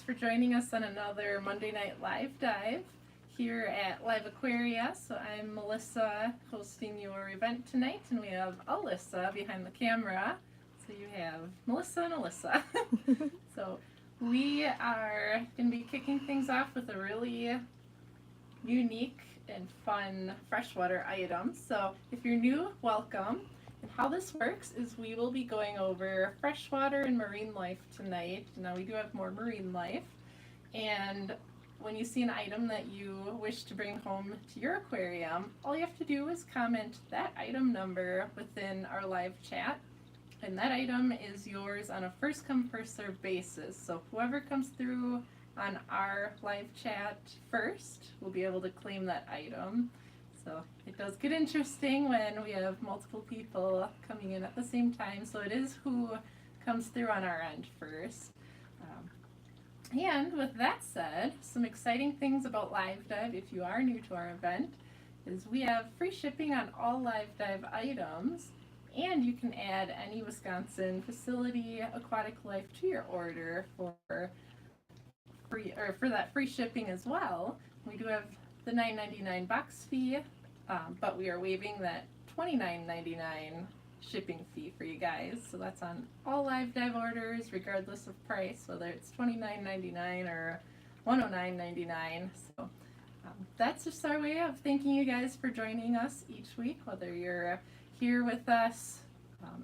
for joining us on another Monday Night Live Dive here at LiveAquaria. So I'm Melissa hosting your event tonight, and we have Alyssa behind the camera. So you have Melissa and Alyssa. So we are going to be kicking things off with a really unique and fun freshwater item. So if you're new, welcome. And how this works is we will be going over freshwater and marine life tonight. Now we do have more marine life. And when you see an item that you wish to bring home to your aquarium, all you have to do is comment that item number within our live chat. And that item is yours on a first come, first served basis. So whoever comes through on our live chat first will be able to claim that item. So it does get interesting when we have multiple people coming in at the same time. So it is who comes through on our end first. And with that said, some exciting things about Live Dive, if you are new to our event, is we have free shipping on all Live Dive items, and you can add any Wisconsin facility aquatic life to your order for free, or for that free shipping as well. We do have the $9.99 box fee, but we are waiving that $29.99 shipping fee for you guys. So that's on all Live Dive orders, regardless of price, whether it's $29.99 or $109.99. So that's just our way of thanking you guys for joining us each week, whether you're here with us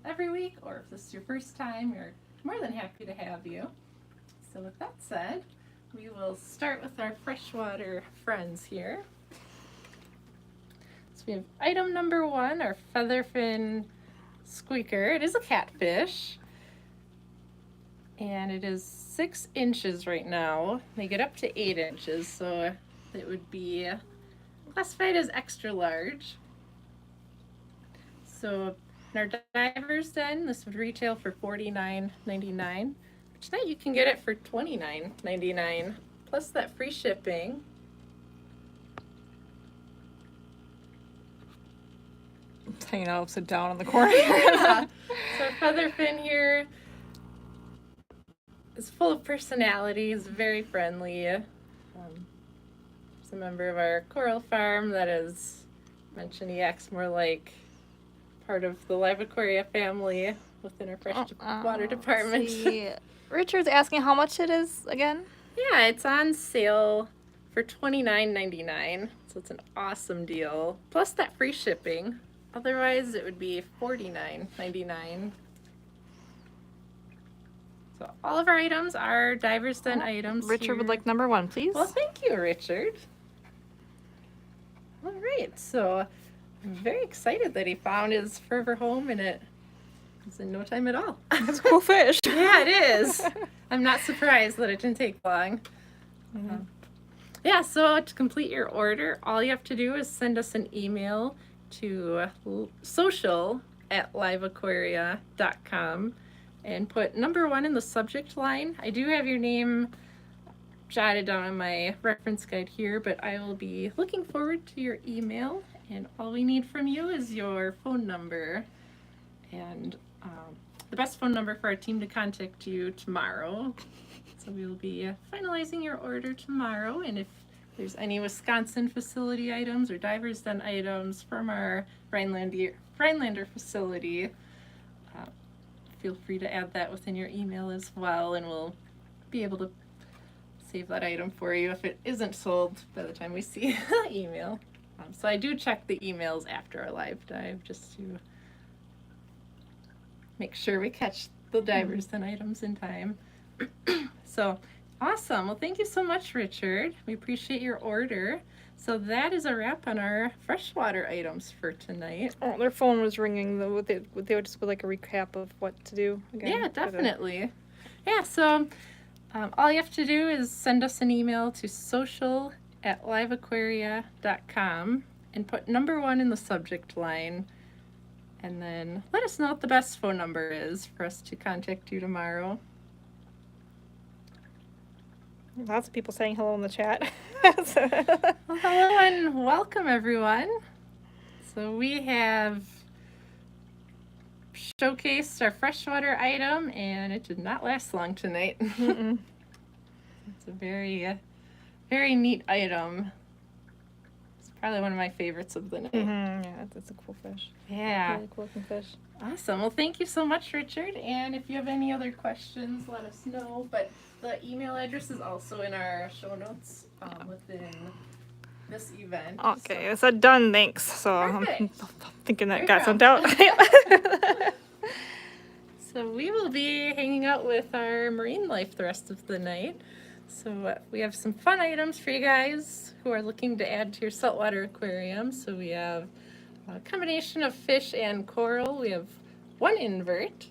every week or if this is your first time. We're more than happy to have you. So with that said, we will start with our freshwater friends here. So we have item number 1, our featherfin squeaker. It is a catfish, and it is 6 inches right now. They get up to 8 inches, so it would be classified as extra large. So in our diver's den, this would retail for $49.99. Tonight you can get it for $29.99 plus that free shipping. It's hanging out upside down in the corner. Yeah. So featherfin here is full of personality. He's very friendly. He's a member of our coral farm that is mentioned. He acts more like part of the LiveAquaria family within our freshwater department. See. Richard's asking how much it is again? Yeah, it's on sale for $29.99, so it's an awesome deal. Plus that free shipping. Otherwise, it would be $49.99. So all of our items are Diver's Den items. Richard here. would like number 1, please. Well, thank you, Richard. All right, so I'm very excited that he found his forever home, and it was in no time at all. It's a cool fish. Yeah, it is. I'm not surprised that it didn't take long. Yeah, so to complete your order, all you have to do is send us an email to social@liveaquaria.com and put number 1 in the subject line. I do have your name jotted down on my reference guide here, but I will be looking forward to your email, and all we need from you is your phone number and the best phone number for our team to contact you tomorrow. So we will be finalizing your order tomorrow, and if there's any Wisconsin facility items or Diver's Den items from our Rhinelander facility, feel free to add that within your email as well, and we'll be able to save that item for you if it isn't sold by the time we see the email. So I do check the emails after our live dive just to make sure we catch the Diver's Den items in time. So awesome. Well, thank you so much, Richard. We appreciate your order. So that is a wrap on our freshwater items for tonight. Oh, their phone was ringing though. They would just like a recap of what to do again. Yeah, definitely. Yeah, so all you have to do is send us an email to social@liveaquaria.com and put number 1 in the subject line. And then let us know what the best phone number is for us to contact you tomorrow. Lots of people saying hello in the chat. Well, hello and welcome, everyone. So we have showcased our freshwater item, and it did not last long tonight. a very neat item. It's probably one of my favorites of the night. Yeah, that's a cool fish. Yeah. Really cool looking fish. Awesome. Well, thank you so much, Richard. And if you have any other questions, let us know. But the email address is also in our show notes within this event. Okay, so done, thanks. So I'm thinking that You're got sent out. So we will be hanging out with our marine life the rest of the night. So we have some fun items for you guys who are looking to add to your saltwater aquarium. So we have a combination of fish and coral. We have one invert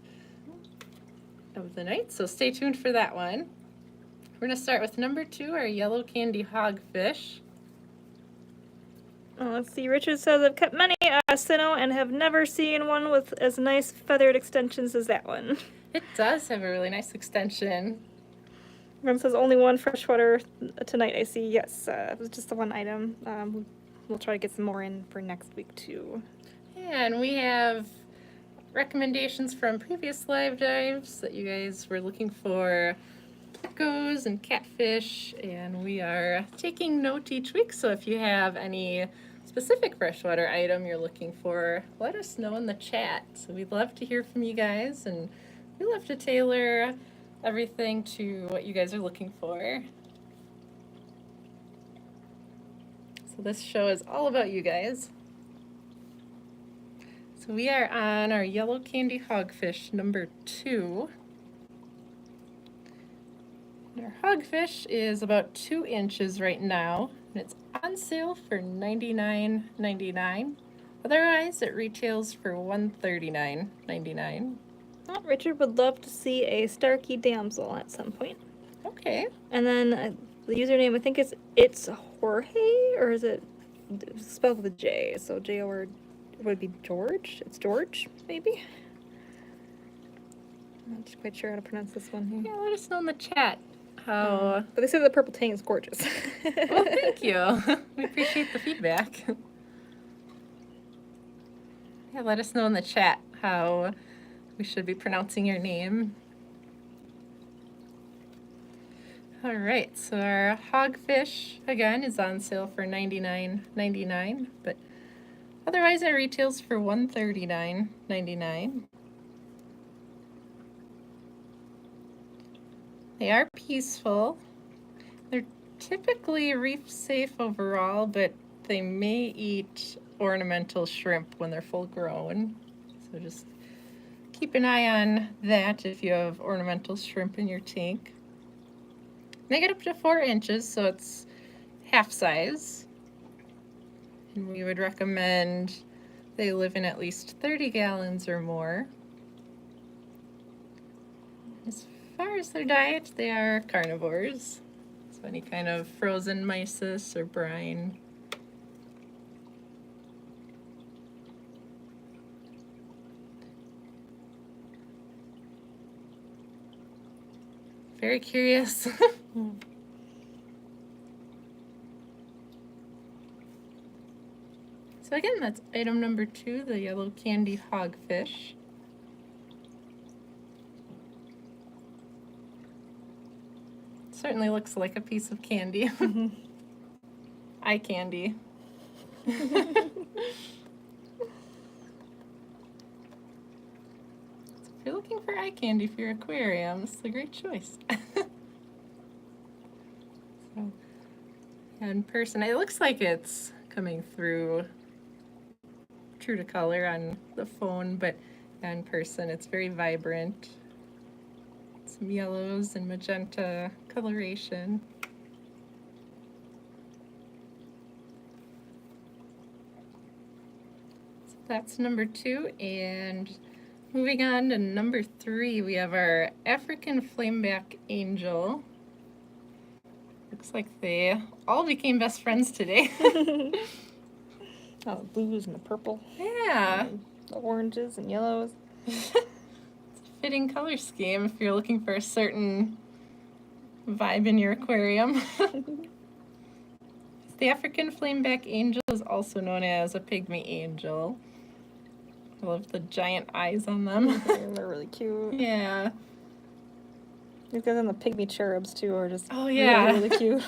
of the night, so stay tuned for that one. We're going to start with number 2, our yellow candy hogfish. Let's see, Richard says, I've kept many Sinnoh and have never seen one with as nice feathered extensions as that one. It does have a really nice extension. Ron says, only one freshwater tonight, I see. Yes, it was just the one item. We'll try to get some more in for next week, too. Yeah, and we have recommendations from previous live dives that you guys were looking for geckos and catfish, and we are taking note each week. So if you have any specific freshwater item you're looking for, let us know in the chat. So we'd love to hear from you guys, and we love to tailor everything to what you guys are looking for. So this show is all about you guys. So we are on our yellow candy hogfish number 2. Our hogfish is about 2 inches right now, and it's on sale for $99.99. Otherwise, it retails for $139.99. Well, Richard would love to see a Starkey damsel at some point. Okay. And then the username, I think it's Jorge, or is it spelled with a J? So J or would it be George? It's George, maybe? I'm not quite sure how to pronounce this one here. Yeah, let us know in the chat how. But they say the purple tang is gorgeous. Well, thank you. We appreciate the feedback. Yeah, let us know in the chat how we should be pronouncing your name. All right, so our hogfish, again, is on sale for $99.99, but otherwise it retails for $139.99. They are peaceful. They're typically reef safe overall, but they may eat ornamental shrimp when they're full grown. So just keep an eye on that if you have ornamental shrimp in your tank. They get up to 4 inches, so it's half size. And we would recommend they live in at least 30 gallons or more. As far as their diet, they are carnivores. So any kind of frozen mysis or brine. Very curious. So again, that's item number 2, the yellow candy hogfish. Certainly looks like a piece of candy. Eye candy. If you're looking for eye candy for your aquarium, it's a great choice. So, in person, it looks like it's coming through true to color on the phone, but in person it's very vibrant. Some yellows and magenta coloration. So that's number 2, and moving on to number 3, we have our African flameback angel. Looks like they all became best friends today. Oh, the blues and the purple. Yeah. And the oranges and yellows. It's a fitting color scheme if you're looking for a certain vibe in your aquarium. The African flameback angel is also known as a pygmy angel. I love the giant eyes on them. They're really cute. Yeah. These guys on the pygmy cherubs too are just Oh, yeah. really, really cute.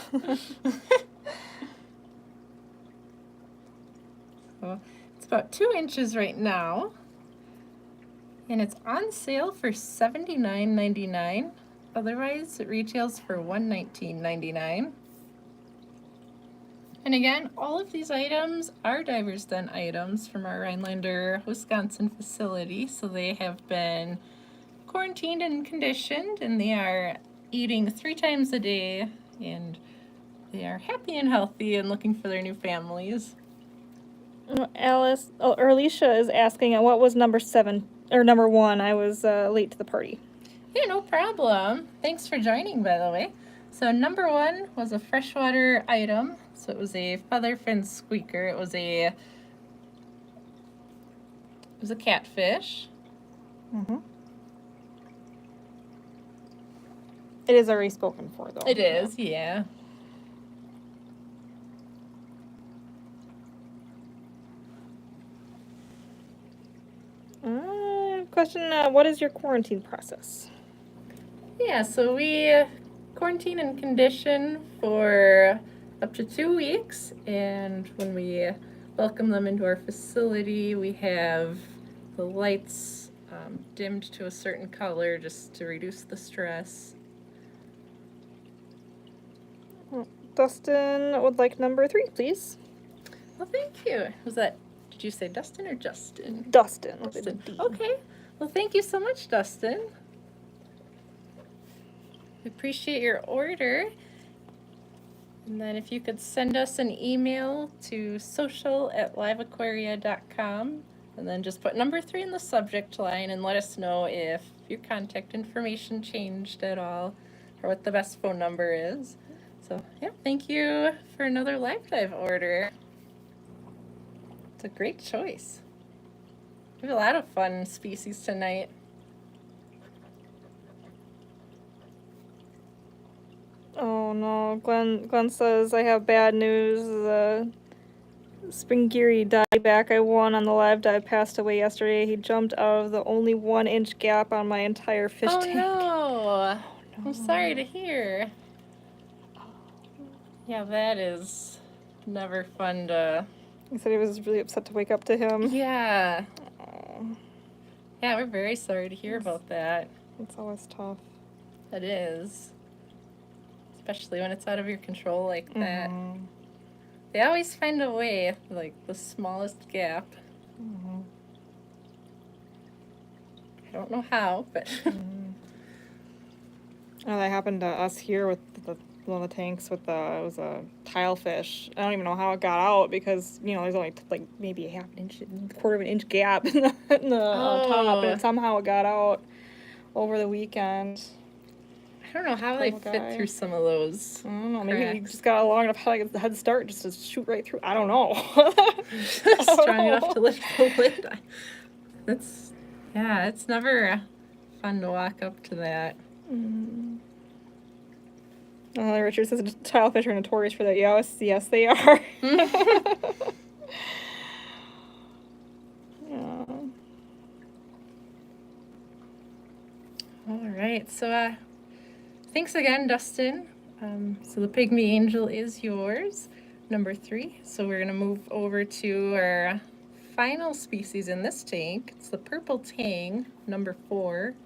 So it's about 2 inches right now. And it's on sale for $79.99. Otherwise, it retails for $119.99. And again, all of these items are Divers Den items from our Rhinelander, Wisconsin facility. So they have been quarantined and conditioned, and they are eating 3 times a day, and they are happy and healthy and looking for their new families. Alicia is asking, what was number 7 or number 1? I was late to the party. Yeah, no problem. Thanks for joining, by the way. So number 1 was a freshwater item. So it was a featherfin squeaker. It was a catfish. Mm-hmm. It is already spoken for, though. It is, yeah. Question, what is your quarantine process? Yeah, so we quarantine and condition for up to 2 weeks, and when we welcome them into our facility, we have the lights dimmed to a certain color just to reduce the stress. Dustin would like number 3, please. Well, thank you. Did you say Dustin or Justin? Dustin. Dustin. Okay. Well, thank you so much, Dustin. We appreciate your order. And then if you could send us an email to social@liveaquaria.com, and then just put number 3 in the subject line and let us know if your contact information changed at all or what the best phone number is. So, yeah, thank you for another Live Dive order. It's a great choice. We have a lot of fun species tonight. Oh no, Glenn says I have bad news. The Spring-Geary dieback I won on the live dive passed away yesterday. He jumped out of the only 1-inch gap on my entire fish tank. No. Oh no. I'm sorry to hear. Yeah, that is never fun to... He said he was really upset to wake up to him. Yeah. Oh, Yeah, we're very sorry to hear about that. it's always tough. It is. Especially when it's out of your control like that. Mm-hmm. They always find a way, like the smallest gap. Mm-hmm. I don't know how, but... Mm-hmm. Oh, that happened to us here with one of the tanks with it was a tilefish. I don't even know how it got out because, there's only like maybe a quarter of an inch gap in the top, and somehow it got out over the weekend. I don't know how they fit through some of those. I don't know. Maybe cracks. he just got a long enough head start just to shoot right through. I don't know. Strong enough to lift the lid. It's never fun to walk up to that. Mm. Richard says tilefish are notorious for that. Yes, they are. Yeah. All right, so thanks again, Dustin. So the pygmy angel is yours, number 3. So we're gonna move over to our final species in this tank. It's the purple tang, number 4.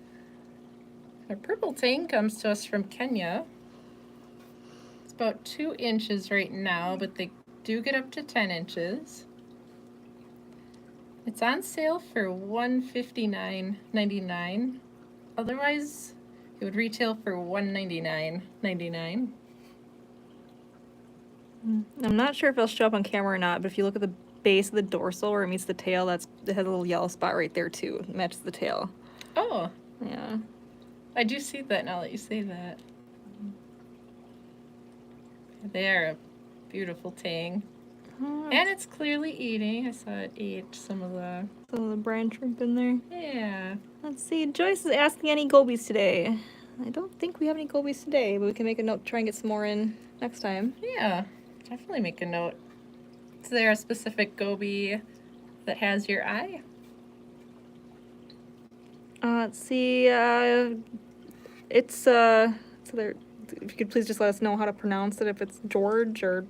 Our purple tang comes to us from Kenya. It's about 2 inches right now, but they do get up to 10 inches. It's on sale for $159.99. Otherwise, it would retail for $199.99. I'm not sure if it'll show up on camera or not, but if you look at the base of the dorsal where it meets the tail, it has a little yellow spot right there too. It matches the tail. Oh. Yeah. I do see that now that you say that. They are a beautiful tang. Oh, And it's clearly eating. I saw it ate some of the brine shrimp in there. Yeah. Let's see. Joyce is asking any gobies today. I don't think we have any gobies today, but we can make a note, try and get some more in next time. Yeah. Definitely make a note. Is there a specific goby that has your eye? Let's see. It's so there. If you could please just let us know how to pronounce it, if it's George or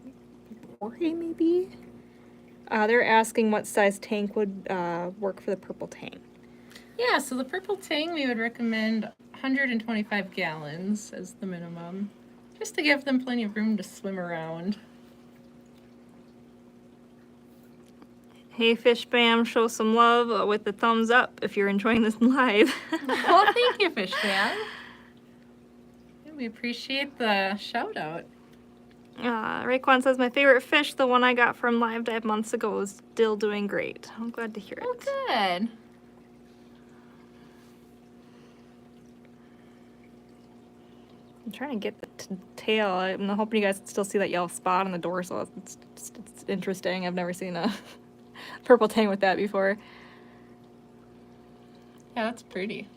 Jorge maybe. They're asking what size tank would work for the purple tang. Yeah, so the purple tang we would recommend 125 gallons as the minimum, just to give them plenty of room to swim around. Hey Fish Bam, show some love with the thumbs up if you're enjoying this live. Well, thank you, Fish Fan. We appreciate the shout out. Raekwon says, my favorite fish, the one I got from Live Dive months ago, is still doing great. I'm glad to hear it. Oh, good. I'm trying to get the tail. I'm hoping you guys can still see that yellow spot on the dorsal. It's interesting. I've never seen a purple tang with that before. Yeah, that's pretty.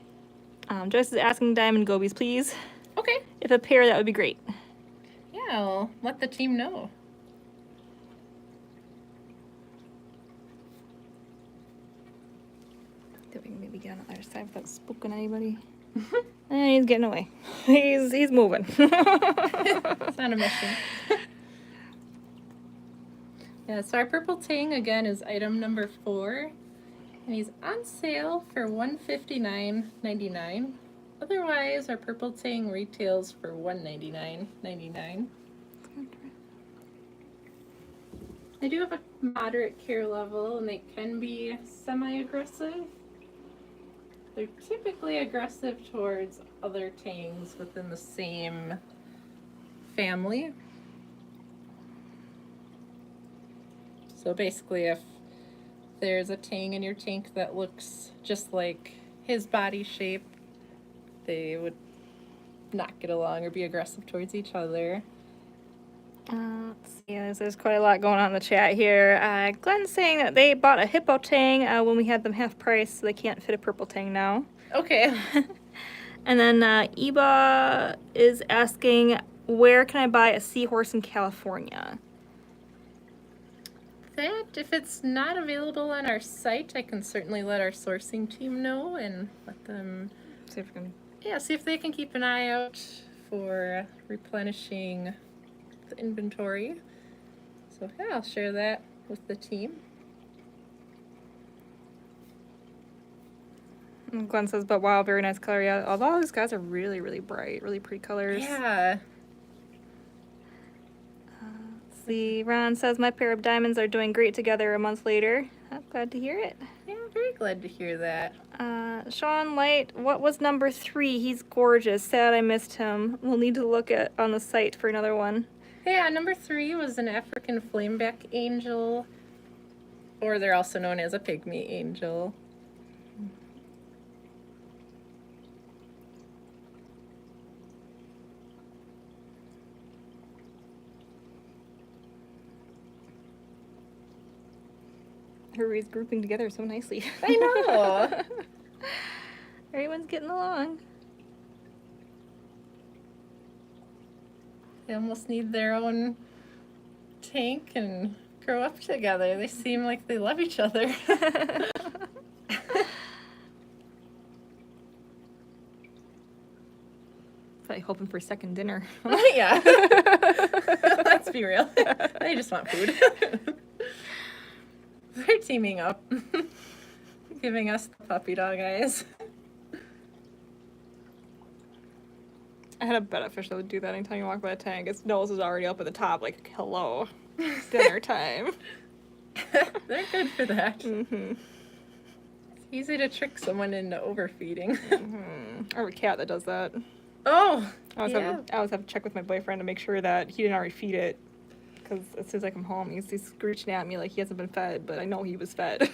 Joyce is asking diamond gobies, please. Okay. If a pair, that would be great. Yeah, I'll let the team know. If we can maybe get on the other side without spooking anybody. And he's getting away. He's moving. It's not a mission. Yeah, so our purple tang again is item number 4, and he's on sale for $159.99. Otherwise, our purple tang retails for $199.99. They do have a moderate care level, and they can be semi-aggressive. They're typically aggressive towards other tangs within the same family. So basically, if there's a tang in your tank that looks just like his body shape, they would not get along or be aggressive towards each other. Let's see, there's quite a lot going on in the chat here. Glenn's saying that they bought a hippo tang when we had them half price, so they can't fit a purple tang now. Okay. And then Eba is asking, where can I buy a seahorse in California? That, if it's not available on our site, I can certainly let our sourcing team know and let them See if we can... Yeah, see if they can keep an eye out for replenishing the inventory. So yeah, I'll share that with the team. And Glenn says, but wow, very nice color. Yeah, all these guys are really, really bright, really pretty colors. Yeah. Let's see, Ron says, my pair of diamonds are doing great together a month later. I'm glad to hear it. Yeah, I'm very glad to hear that. Sean Light, what was number 3? He's gorgeous. Sad I missed him. We'll need to look at on the site for another one. Yeah, number 3 was an African flameback angel, or they're also known as a pygmy angel. Everybody's grouping together so nicely. I know. Everyone's getting along. They almost need their own tank and grow up together. They seem like they love each other. Probably hoping for second dinner. Yeah. Let's be real. They just want food. They're teaming up. Giving us the puppy dog eyes. I had a betta fish that would do that anytime you walk by a tank. Its nose is already up at the top, like, hello, dinner time. They're good for that. Mm-hmm. It's easy to trick someone into overfeeding. Mm-hmm. I have a cat that does that. Oh, I always have to check with my boyfriend to make sure that he didn't already feed it. Because as soon as I come home, he's screeching at me like he hasn't been fed, but I know he was fed.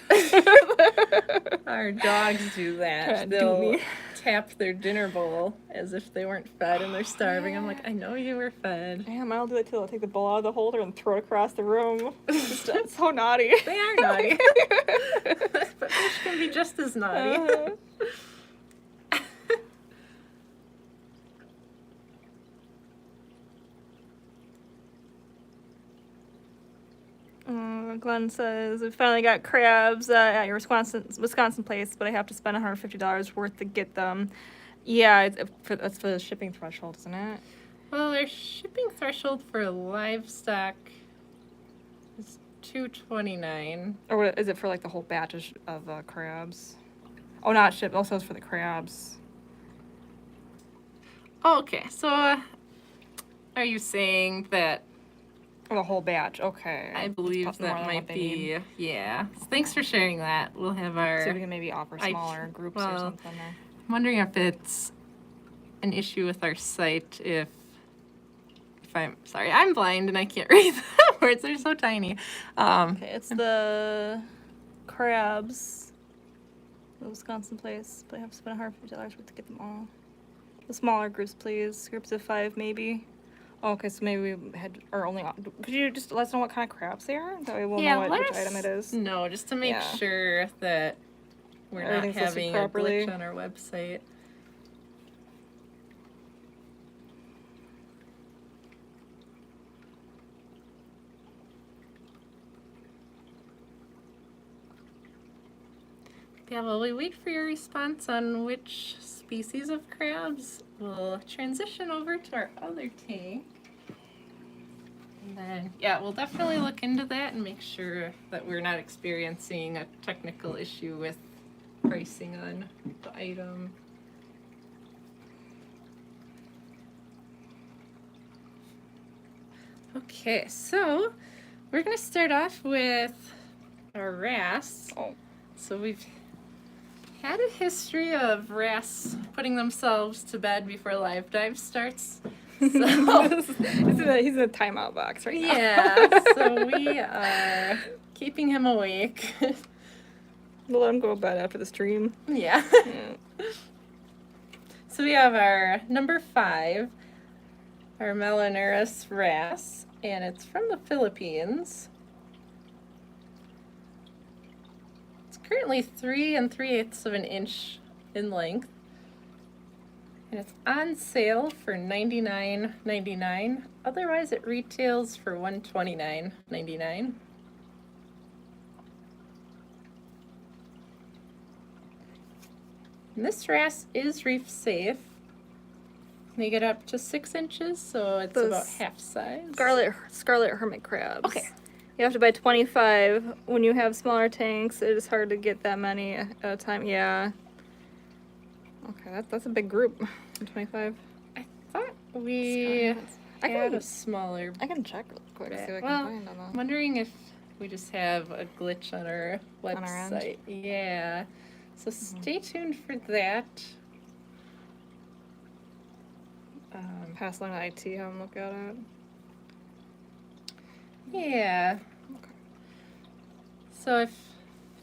Our dogs do that. They'll tap their dinner bowl as if they weren't fed and they're starving. I'm like, I know you were fed. Yeah, mine will do that too. I'll take the bowl out of the holder and throw it across the room. It's so naughty. They are naughty. But fish can be just as naughty. Glenn says, we finally got crabs at your Wisconsin place, but I have to spend $150 worth to get them. Yeah, that's for the shipping threshold, isn't it? Well, our shipping threshold for livestock is $2.29. Or what, is it for like the whole batch of crabs? Oh, not ship. Also, it's for the crabs. Oh, okay. So, are you saying that? Or the whole batch. Okay. I believe That's more that than what might they be. need. Yeah. So thanks for sharing that. We'll have our. So we can maybe offer smaller groups or something. Or... I'm wondering if it's an issue with our site. If I'm sorry, I'm blind and I can't read the words. They're so tiny. Okay, it's the crabs. The Wisconsin place, but I have to spend $150 to get them all. The smaller groups, please. Groups of 5, maybe. Oh, okay, so maybe we had or only. Could you just let us know what kind of crabs they are? That way we'll know which item it is. No, just to make sure that we're not having a glitch on our website. Yeah, while we wait for your response on which species of crabs, we'll transition over to our other tank. And then, yeah, we'll definitely look into that and make sure that we're not experiencing a technical issue with pricing on the item. Okay, so we're going to start off with our wrasse. Oh. So we've had a history of wrasse putting themselves to bed before live dive starts. So he's in a timeout box right now. Yeah, so we are keeping him awake. We'll let him go to bed after the stream. Yeah. So we have our number 5, our Melanurus wrasse, and it's from the Philippines. Currently 3 3/8 of an inch in length, and it's on sale for $99.99. Otherwise, it retails for $129.99. And this wrasse is reef safe. They get up to 6 inches, so it's about half size. Scarlet hermit crabs. Okay. You have to buy 25. When you have smaller tanks, it is hard to get that many at a time. Yeah. Okay, that's a big group. 25. I thought we had a smaller. I can check real quick, see what I can find on that. I'm wondering if we just have a glitch on our website. On our end? Yeah. So stay tuned for that. Pass along to IT, have them look at it. Yeah. Okay. So if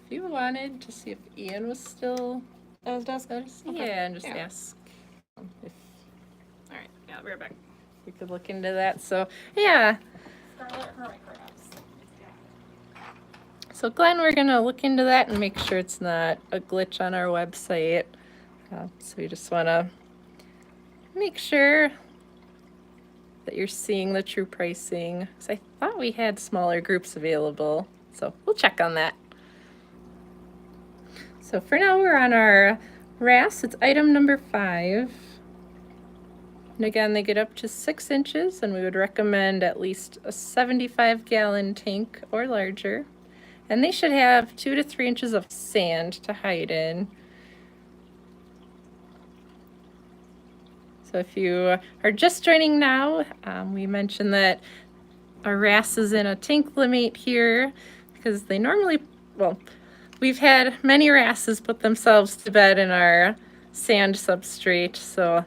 you wanted to see if Ian was still at his desk, yeah, and just ask if. All right. Yeah, I'll be right back. We could look into that. So yeah. Scarlet hermit crabs. So Glenn, we're gonna look into that and make sure it's not a glitch on our website. So we just wanna make sure that you're seeing the true pricing. Because I thought we had smaller groups available. So we'll check on that. So for now we're on our wrasse. It's item number 5. And again, they get up to 6 inches, and we would recommend at least a 75-gallon tank or larger. And they should have 2 to 3 inches of sand to hide in. So if you are just joining now, we mentioned that our wrasse is in a tank limit here because they normally, well, we've had many wrasses put themselves to bed in our sand substrate, so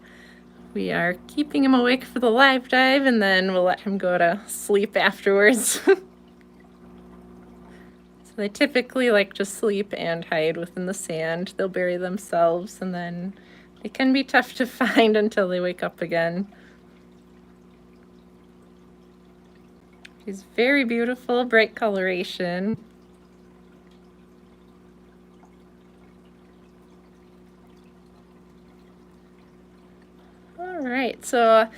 we are keeping him awake for the live dive, and then we'll let him go to sleep afterwards. So they typically like to sleep and hide within the sand. They'll bury themselves, and then it can be tough to find until they wake up again. He's very beautiful, bright coloration. All right, so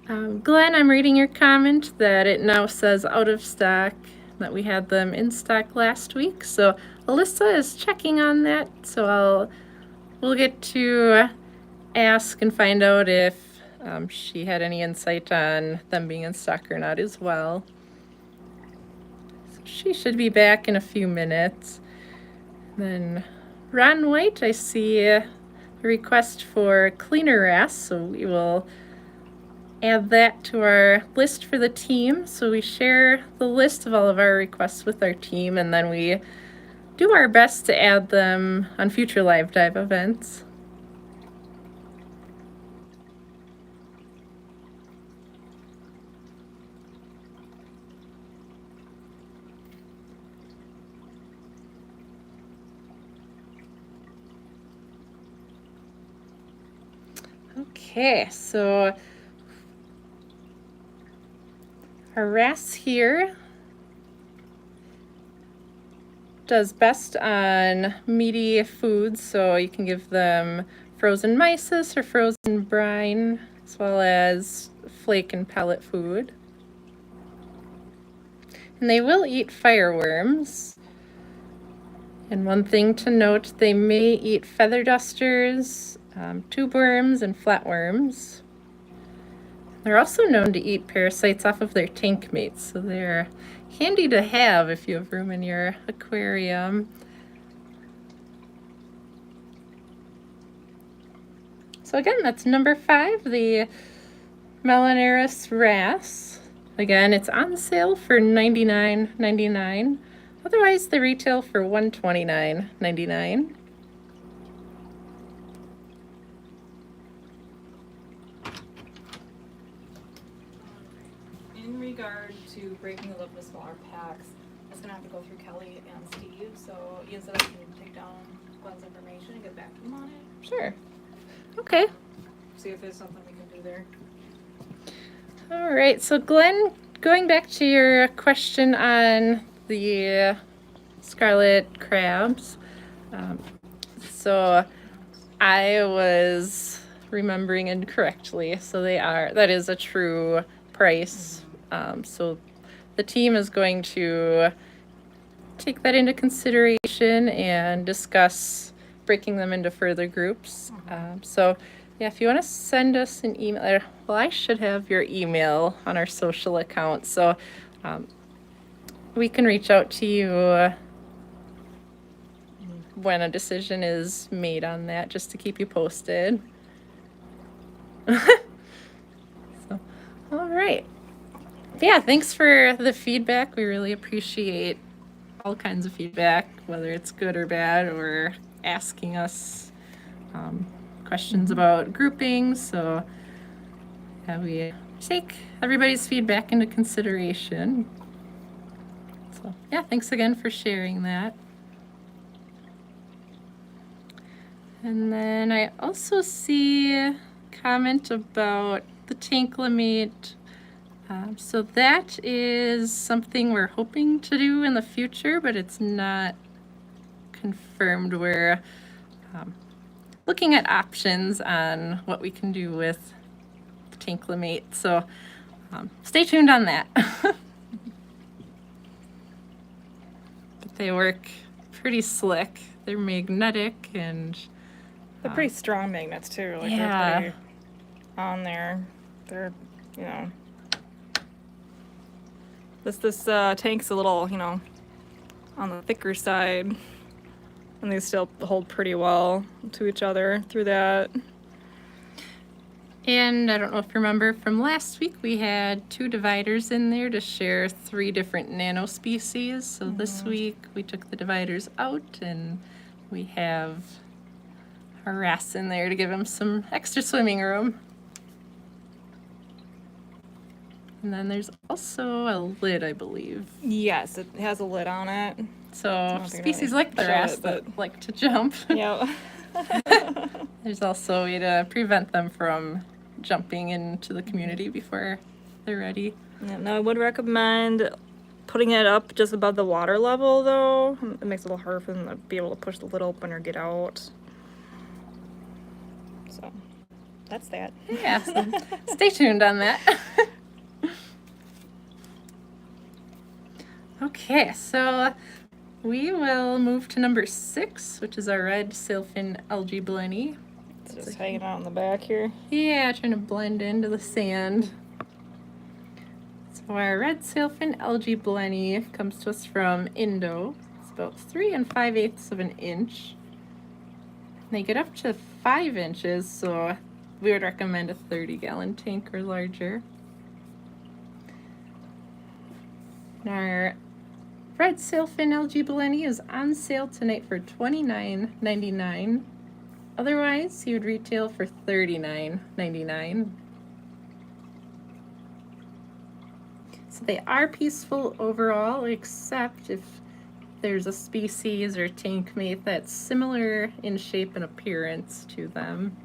Glenn, I'm reading your comment that it now says out of stock, that we had them in stock last week. So Alyssa is checking on that, so we'll get to ask and find out if she had any insight on them being in stock or not as well. So she should be back in a few minutes. Then Ron White, I see a request for cleaner wrasse, so we will add that to our list for the team. So we share the list of all of our requests with our team, and then we do our best to add them on future live dive events. Okay, so our wrasse here does best on meaty foods, so you can give them frozen mysis or frozen brine, as well as flake and pellet food. And they will eat fireworms. And one thing to note, they may eat feather dusters, tube worms, and flatworms. They're also known to eat parasites off of their tank mates, so they're handy to have if you have room in your aquarium. So again, that's number 5, the Melanurus wrasse. Again, it's on sale for $99.99. Otherwise, they retail for $129.99. In regard to breaking it up into smaller packs, it's gonna have to go through Kelly and Steve, so Ian said I can take down Glenn's information and get back to him on it. Sure. Okay. See if there's something we can do there. All right, so Glenn, going back to your question on the scarlet crabs, so I was remembering incorrectly. So that is a true price. So the team is going to take that into consideration and discuss breaking them into further groups. So yeah, if you want to send us an email, well, I should have your email on our social account, so we can reach out to you when a decision is made on that, just to keep you posted. So, all right. Yeah, thanks for the feedback. We really appreciate all kinds of feedback, whether it's good or bad, or asking us questions about groupings. So yeah, we take everybody's feedback into consideration. So yeah, thanks again for sharing that. And then I also see a comment about the tanklimate. So that is something we're hoping to do in the future, but it's not confirmed. We're looking at options on what we can do with the tanklimate. So stay tuned on that. But they work pretty slick. They're magnetic and They're pretty strong magnets too. Like yeah. They're pretty on there. They're, you know. This tank's a little, you know, on the thicker side. And they still hold pretty well to each other through that. And I don't know if you remember from last week, we had 2 dividers in there to share 3 different nano species. So this week we took the dividers out and we have our wrasse in there to give him some extra swimming room. And then there's also a lid, I believe. Yes, it has a lid on it. So species like the wrasse that like to jump. Yeah. There's also a way to prevent them from jumping into the community before they're ready. Yeah, now I would recommend putting it up just above the water level though. It makes it a little harder for them to be able to push the lid open or get out. So that's that. Yeah, so stay tuned on that. Okay, so we will move to number 6, which is our red sailfin algae blenny. It's just hanging out in the back here. Yeah, trying to blend into the sand. So our red sailfin algae blenny comes to us from Indo. It's about 3 5/8 of an inch. They get up to 5 inches, so we would recommend a 30-gallon tank or larger. And our red sailfin algae blenny is on sale tonight for $29.99. Otherwise, he would retail for $39.99. So they are peaceful overall, except if there's a species or tank mate that's similar in shape and appearance to them.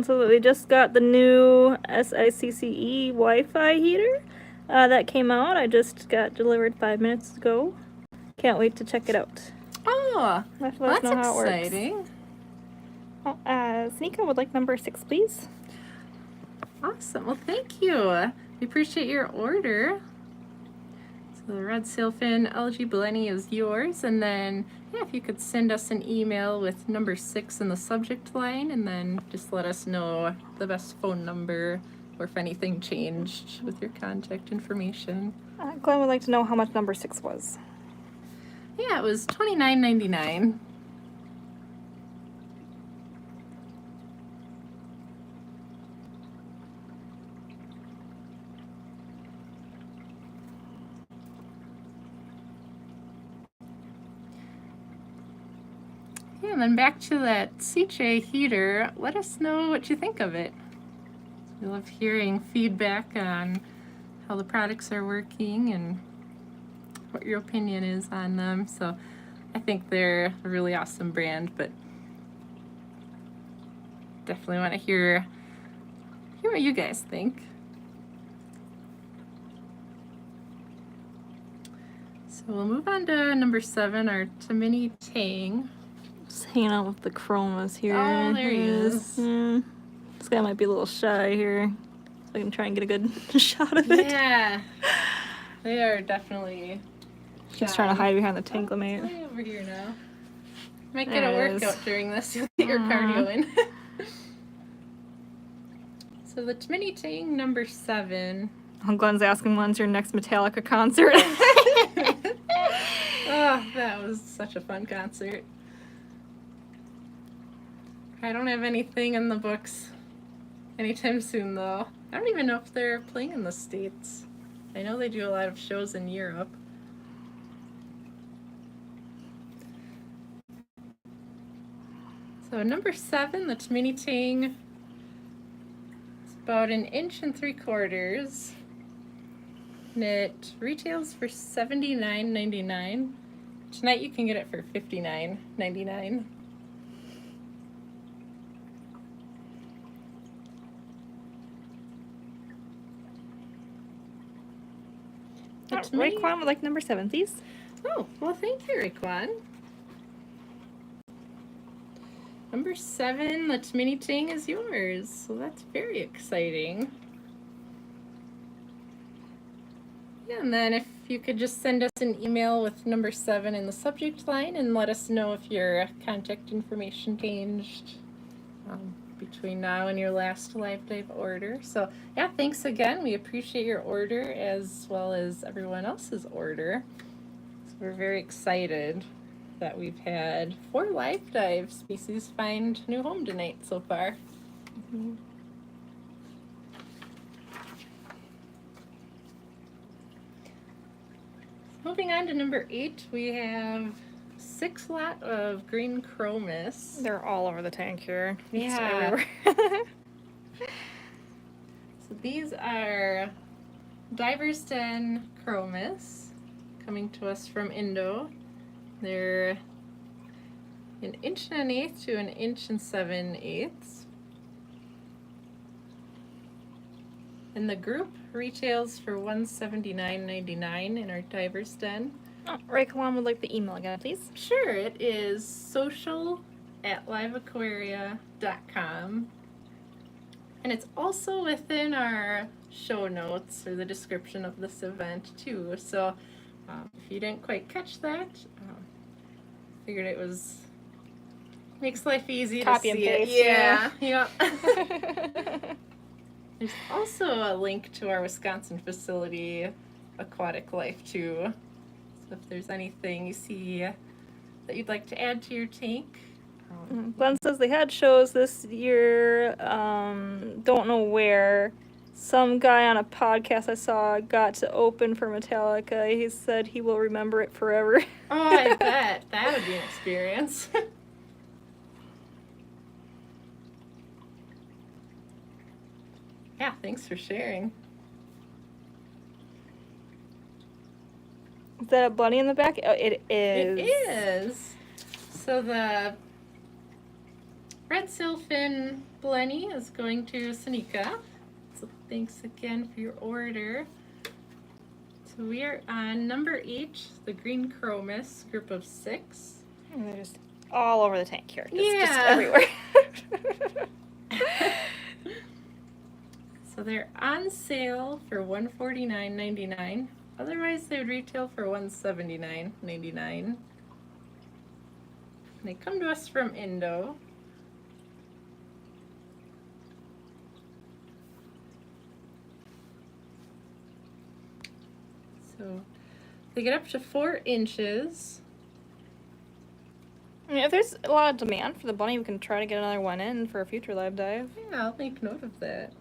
So they just got the new SICCE Wi-Fi heater that came out. I just got delivered 5 minutes ago. Can't wait to check it out. Oh, Let well, us know that's how it exciting. works. Sneaka would like number 6, please. Awesome. Well, thank you. We appreciate your order. So the red sailfin algae blenny is yours, and then yeah, if you could send us an email with number 6 in the subject line, and then just let us know the best phone number or if anything changed with your contact information. Glenn would like to know how much number 6 was. Yeah, it was $29.99. Yeah, and then back to that CJ heater. Let us know what you think of it. We love hearing feedback on how the products are working and what your opinion is on them. So I think they're a really awesome brand, but definitely want to hear what you guys think. So we'll move on to number 7, our Blenny and Tang. Just hanging out with the chromis here. Oh, there he is. Yeah. This guy might be a little shy here. So I can try and get a good shot of it. Yeah, they are definitely He's trying to hide behind the tanklamate. Way over here now. Might get There a it is. workout during this. You'll get your cardio in. So the Blenny and Tang number 7. Glenn's asking when's your next Metallica concert. Oh, that was such a fun concert. I don't have anything in the books anytime soon, though. I don't even know if they're playing in the States. I know they do a lot of shows in Europe. So number 7, the Blenny and Tang. It's about 1 3/4 inches. And it retails for $79.99. Tonight you can get it for $59.99. Raekwon would like number 7, please. Oh, well, thank you, Raekwon. Number 7, the Blenny and Tang is yours. So that's very exciting. Yeah, and then if you could just send us an email with number 7 in the subject line and let us know if your contact information changed between now and your last Live Dive order. So yeah, thanks again. We appreciate your order as well as everyone else's order. So we're very excited that we've had 4 Live Dive species find new home tonight so far. Mm-hmm. Moving on to number 8, we have 6 lot of green chromis. They're all over the tank here. Just Yeah. everywhere. So these are Diver's Den chromis coming to us from Indo. They're 1 1/8 to 1 7/8. And the group retails for $179.99 in our Diver's Den. Oh, Raekwon would like the email again, please. Sure, it is social@liveaquaria.com. And it's also within our show notes or the description of this event too. So if you didn't quite catch that, figured it was Makes life easy Copy to and see paste, it. Yeah. Yep. There's also a link to our Wisconsin facility, Aquatic Life, too. So if there's anything you see that you'd like to add to your tank. Glenn says they had shows this year. Don't know where. Some guy on a podcast I saw got to open for Metallica. He said he will remember it forever. Oh, I bet. That would be an experience. Yeah, thanks for sharing. Is that a bunny in the back? Oh, it is. It is. So the red sailfin Blenny is going to Seneca. So thanks again for your order. So we are on number 8, the green chromis, group of 6. And they're just all over the tank here. Just Yeah. everywhere. So they're on sale for $149.99. Otherwise, they would retail for $179.99. They come to us from Indo. So they get up to 4 inches. I mean, if there's a lot of demand for the bunny, we can try to get another one in for a future live dive. Yeah, I'll make note of that.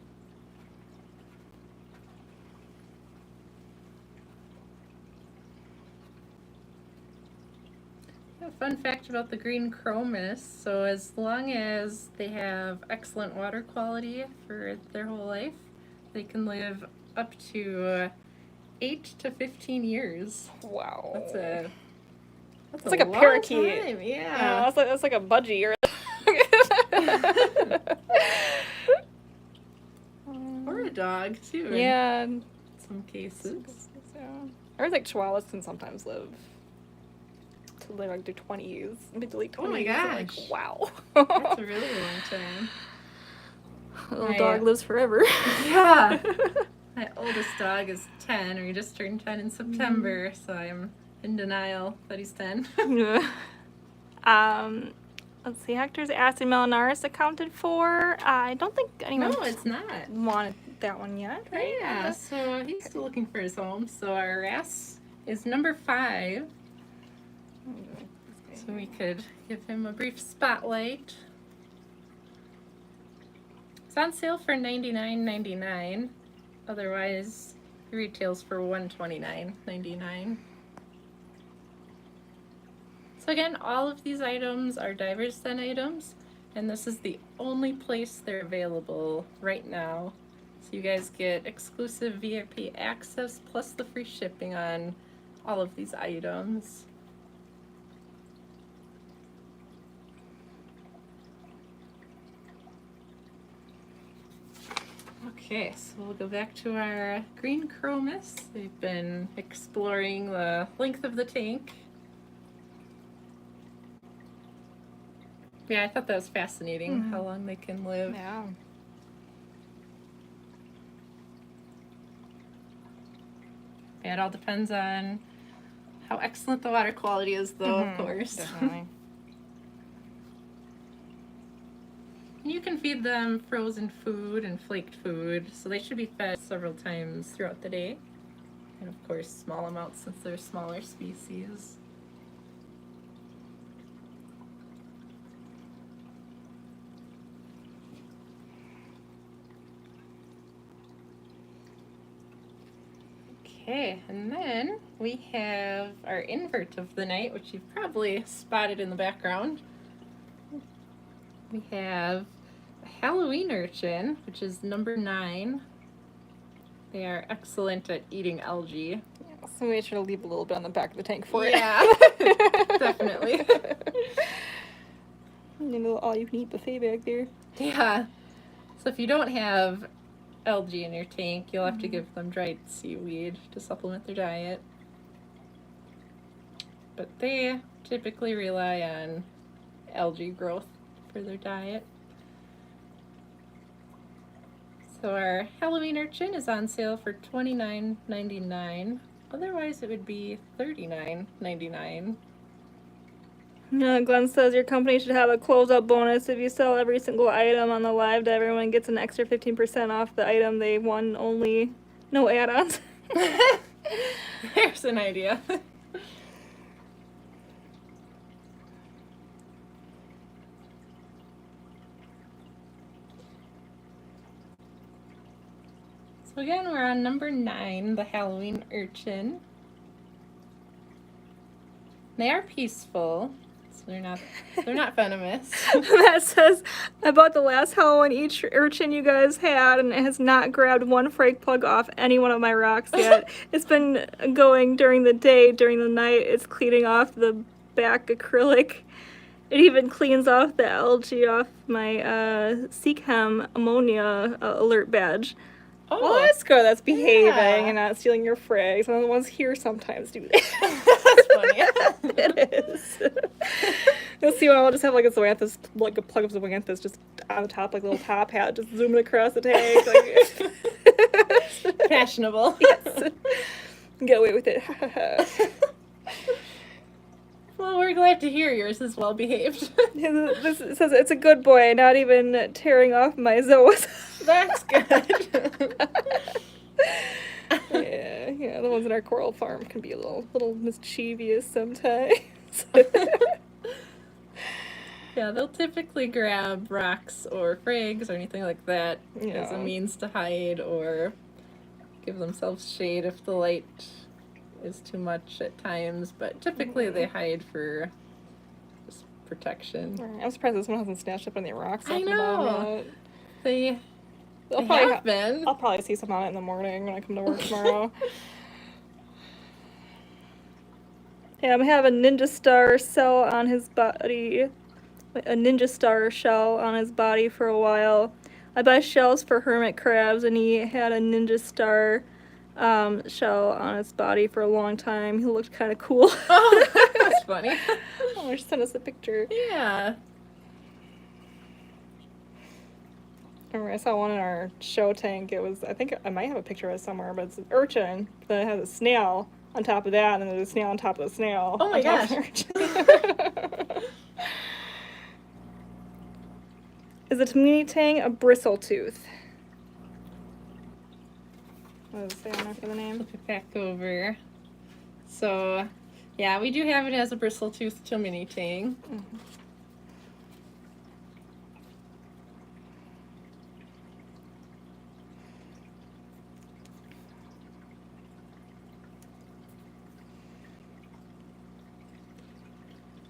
A fun fact about the green chromis, so as long as they have excellent water quality for their whole life, they can live up to 8 to 15 years. Wow. That's It's like a long parakeet. time, Yeah, Yeah. that's like a budgie or. Or a dog, too, in Yeah. some cases. Yeah. Or like chihuahuas can sometimes live to live like their 20s, mid to late 20s. Oh my I'm gosh. Like, wow. That's a really long time. Little My, dog lives forever. Yeah. My oldest dog is 10, or he just turned 10 in September, so I'm in denial that he's 10. Let's see. Hector's asking Melanurus accounted for. I don't think anyone No, it's not. wanted that one yet, right? Yeah, so he's still looking for his home. So our wrasse is number 5. So we could give him a brief spotlight. It's on sale for $99.99. Otherwise, it retails for $129.99. So again, all of these items are Divers Den items, and this is the only place they're available right now. So you guys get exclusive VIP access plus the free shipping on all of these items. Okay, so we'll go back to our green chromis. We've been exploring the length of the tank. Yeah, I thought that was fascinating, how long they can live. Yeah. Yeah, it all depends on how excellent the water quality is, though, of course. Definitely. And you can feed them frozen food and flaked food, so they should be fed several times throughout the day. And of course, small amounts since they're smaller species. Okay, and then we have our invert of the night, which you've probably spotted in the background. We have a Halloween urchin, which is number 9. They are excellent at eating algae. Yeah, so we made sure to leave a little bit on the back of the tank for it. Yeah, definitely. A little all-you-can-eat buffet back there. Yeah. So if you don't have algae in your tank, you'll have to give them dried seaweed to supplement their diet. But they typically rely on algae growth for their diet. So our Halloween urchin is on sale for $29.99. Otherwise, it would be $39.99. Glenn says your company should have a closeout bonus. If you sell every single item on the live dive, everyone gets an extra 15% off the item they won only. No add-ons. There's an idea. So again, we're on number 9, the Halloween urchin. They are peaceful, so they're not venomous. Matt says, I bought the last Halloween each urchin you guys had, and it has not grabbed one frag plug off any one of my rocks yet. It's been going during the day, during the night. It's cleaning off the back acrylic. It even cleans off the algae off my Seachem ammonia alert badge. Oh, Well, that's good. That's behaving Yeah. and not stealing your frags. And the ones here sometimes do that. that's funny. It is. You'll see when I'll just have like a zoanthus, like a plug of zoanthus just on the top, like a little top hat, just zooming across the tank. Like, Fashionable. yes. Get away with it. Well, we're glad to hear yours is well behaved. This says it's a good boy, not even tearing off my zoas. That's good. Yeah, the ones in our coral farm can be a little mischievous sometimes. Yeah, they'll typically grab rocks or frags or anything like that as a Yeah. means to hide or give themselves shade if the light is too much at times, but typically they hide for just protection. I'm surprised this one hasn't snatched up any rocks. I off the bottom know. yet. They I'll probably have been. I'll probably see some on it in the morning when I come to work tomorrow. Yeah, I'm having a ninja star shell on his body. A ninja star shell on his body for a while. I buy shells for hermit crabs, and he had a ninja star shell on his body for a long time. He looked kind of cool. Oh, that's funny. Oh, just send us a picture. Yeah. Remember, I saw one in our show tank. It was, I think I might have a picture of it somewhere, but it's an urchin. Then it has a snail on top of that, and then there's a snail on top of the snail. Oh my on top gosh. of the urchin. Is a Blenny Tang a bristle tooth? What does it say on there for the name? Flip it back over. So, yeah, we do have it as a bristle-toothed Blenny Tang. Mhm.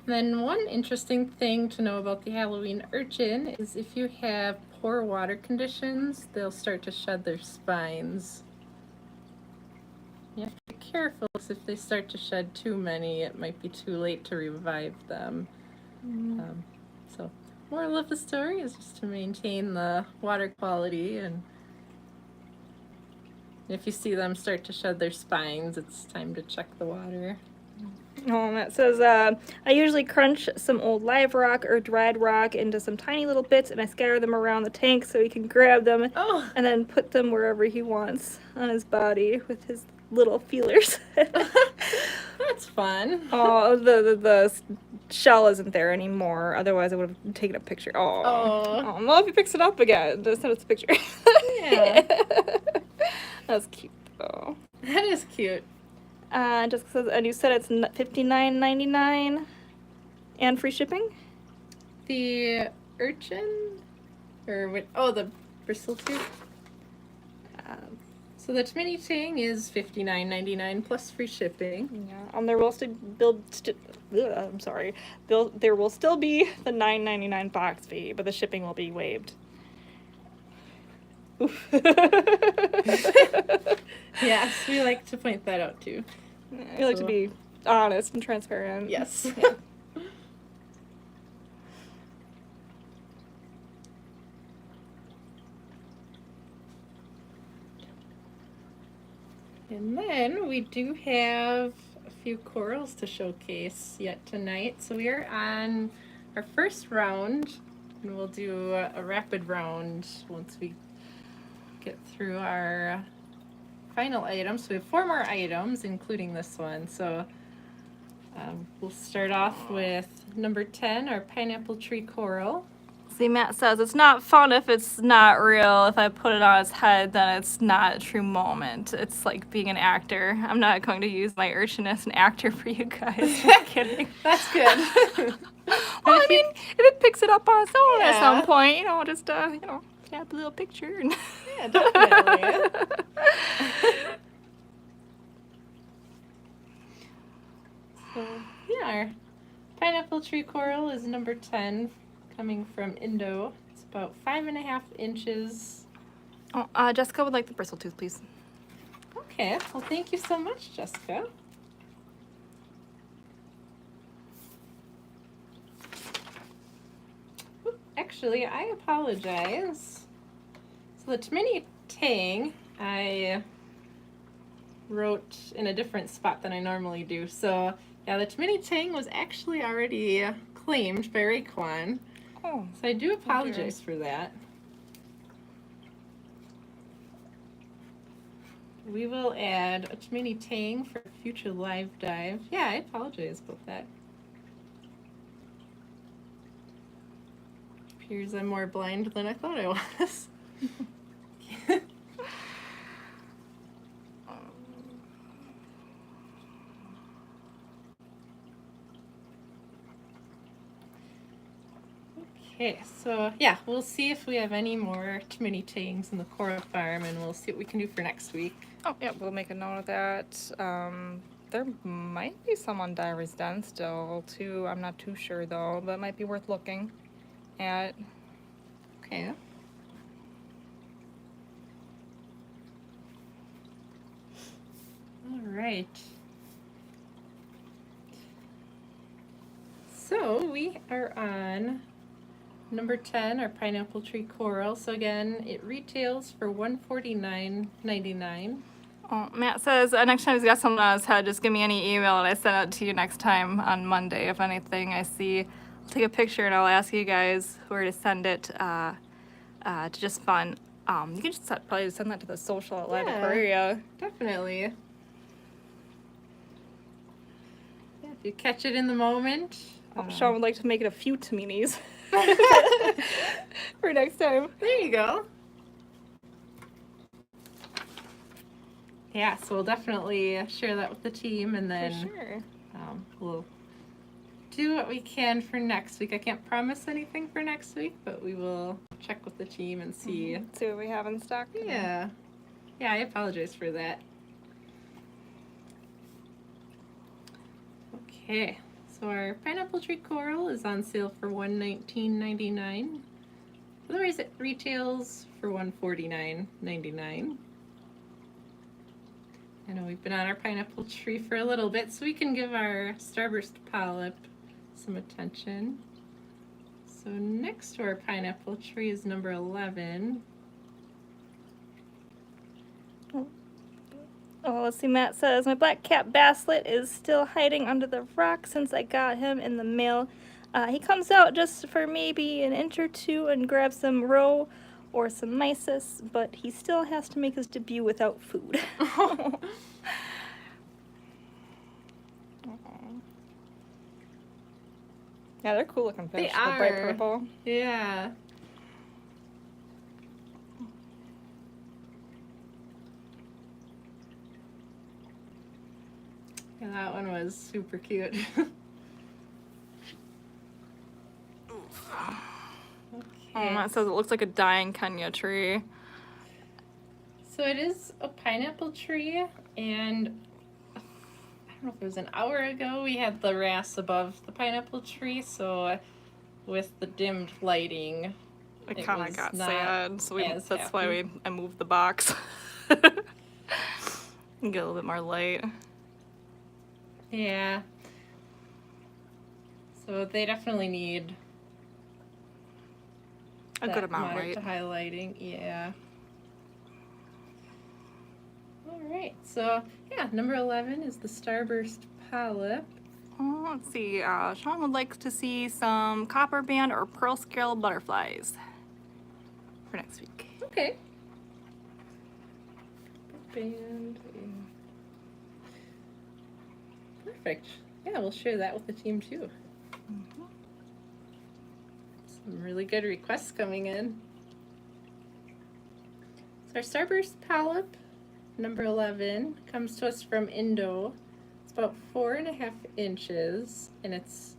Then one interesting thing to know about the Halloween urchin is if you have poor water conditions, they'll start to shed their spines. You have to be careful, because if they start to shed too many, it might be too late to revive them. So, moral of the story is just to maintain the water quality, and if you see them start to shed their spines, it's time to check the water. Oh, and that says, I usually crunch some old live rock or dried rock into some tiny little bits, and I scatter them around the tank so he can grab them Oh, and then put them wherever he wants on his body with his little feelers. that's fun. Oh, the shell isn't there anymore. Otherwise, I would have taken a picture. Oh, Oh. well, if he picks it up again, just send us a picture. Yeah. That's cute, though. That is cute. Just says, and you said it's $59.99 and free shipping. The urchin, or what? Oh, the bristletooth. So the Blenny Tang is $59.99 plus free shipping. Yeah. There will still there will still be the $9.99 box fee, but the shipping will be waived. Oof. Yes, we like to point that out too. I like to be honest and transparent. Yes. Yeah. And then we do have a few corals to showcase yet tonight. So we are on our first round, and we'll do a rapid round once we get through our final items. So we have 4 more items, including this one. So We'll start off with number 10, our pineapple tree coral. See, Matt says it's not fun if it's not real. If I put it on its head, then it's not a true moment. It's like being an actor. I'm not going to use my urchin as an actor for you guys. Just kidding. That's good. Well, I mean, if it picks it up on its own at some Yeah. point, just snap a little picture. And Yeah, definitely. So, yeah, our pineapple tree coral is number 10, coming from Indo. It's about 5.5 inches. Oh, Jessica would like the bristle-tooth, please. Okay, well, thank you so much, Jessica. Oop, actually, I apologize. So the Blenny and Tang, I wrote in a different spot than I normally do. So, yeah, the Blenny and Tang was actually already claimed by Raekwon. Oh. So I do apologize for that. We will add a Blenny and Tang for a future live dive. Yeah, I apologize about that. Appears I'm more blind than I thought I was. Okay, so yeah, we'll see if we have any more Blenny and Tangs in the coral farm, and we'll see what we can do for next week. Oh, yeah, we'll make a note of that. There might be some on Diver's Den still, too. I'm not too sure, though, but it might be worth looking at. Okay. All right. So we are on number 10, our pineapple tree coral. So again, it retails for $149.99. Oh, Matt says next time he's got something on his head, just give me any email and I send it to you next time on Monday. If anything I see, I'll take a picture and I'll ask you guys where to send it to just fun. You can just probably send that to the social at LiveAquaria. Definitely. Yeah, if you catch it in the moment. Sean would like to make it a few Taminis for next time. There you go. Yeah, so we'll definitely share that with the team, and then For sure. We'll do what we can for next week. I can't promise anything for next week, but we will check with the team and see. See what we have in stock. Yeah. Yeah, I apologize for that. Okay, so our pineapple tree coral is on sale for $119.99. Otherwise, it retails for $149.99. I know we've been on our pineapple tree for a little bit, so we can give our starburst polyp some attention. So next to our pineapple tree is number 11. Oh, let's see, Matt says, my black cap basslet is still hiding under the rock since I got him in the mail. He comes out just for maybe an inch or two and grabs some roe or some mysis, but he still has to make his debut without food. Yeah, they're cool looking fish. They The bright are. purple. Yeah. Yeah, that one was super cute. Oh, Matt says it looks like a dying Kenya tree. So it is a pineapple tree, and I don't know if it was an hour ago we had the wrasse above the pineapple tree, so with the dimmed lighting, It kind was of got not sad, so as that's why happy. I moved the box. And get a little bit more light. Yeah. So they definitely need A good that amount of moderate light. to highlighting, yeah. All right, so yeah, number 11 is the starburst polyp. Oh, let's see. Sean would like to see some copper band or pearl scale butterflies for next week. Okay. Band. Perfect. Yeah, we'll share that with the team too. Some really good requests coming in. So our starburst polyp, number 11, comes to us from Indo. It's about 4.5 inches, and it's